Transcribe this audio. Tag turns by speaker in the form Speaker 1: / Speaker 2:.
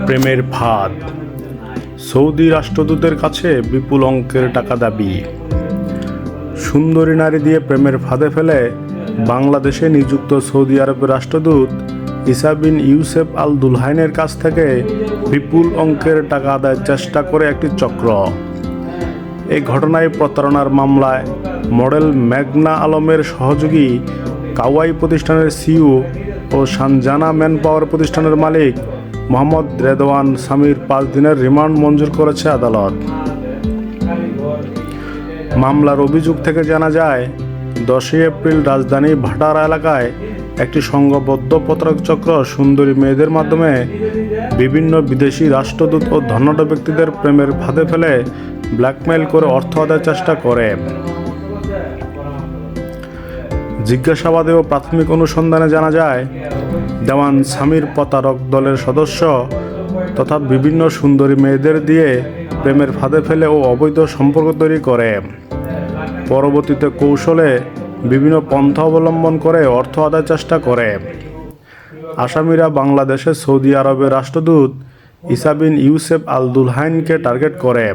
Speaker 1: প্রেমের ফাঁদ। সৌদি রাষ্ট্রদূতের কাছে বিপুল অঙ্কের টাকা দাবি। সুন্দরী নারী দিয়ে প্রেমের ফাঁদে ফেলে বাংলাদেশে নিযুক্ত সৌদি আরবের রাষ্ট্রদূত ইসা বিন ইউসেফ আল দুলহাইনের কাছ থেকে বিপুল অঙ্কের টাকা আদায়ের চেষ্টা করে একটি চক্র। এই ঘটনায় প্রতারণার মামলায় মডেল মেঘনা আলমের সহযোগী কাওয়াই প্রতিষ্ঠানের সিইও ও সানজানা ম্যান পাওয়ার প্রতিষ্ঠানের মালিক মোহাম্মদ রেদওয়ান সামির 5 দিনের রিমান্ড মঞ্জুর করেছে আদালত। মামলার অভিযোগ থেকে জানা যায়, 10 এপ্রিল রাজধানী ভাটারা এলাকায় একটি সংঘবদ্ধ প্রতারক চক্র সুন্দরী মেয়েদের মাধ্যমে বিভিন্ন বিদেশি রাষ্ট্রদূত ও ধনাঢ্য ব্যক্তিদের প্রেমের ফাঁদে ফেলে ব্ল্যাকমেইল করে অর্থ আদায়ের চেষ্টা করে। জিজ্ঞাসাবাদে ও প্রাথমিক অনুসন্ধানে জানা যায়, দেওয়ান সামির প্রতারক দলের সদস্য তথা বিভিন্ন সুন্দরী মেয়েদের দিয়ে প্রেমের ফাঁদে ফেলে ও অবৈধ সম্পর্ক তৈরি করে। পরবর্তীতে কৌশলে বিভিন্ন পন্থা অবলম্বন করে অর্থ আদায়ের চেষ্টা করে। আসামিরা বাংলাদেশে সৌদি আরবের রাষ্ট্রদূত ইসা বিন ইউসেফ আল দুলহাইনকে টার্গেট করে।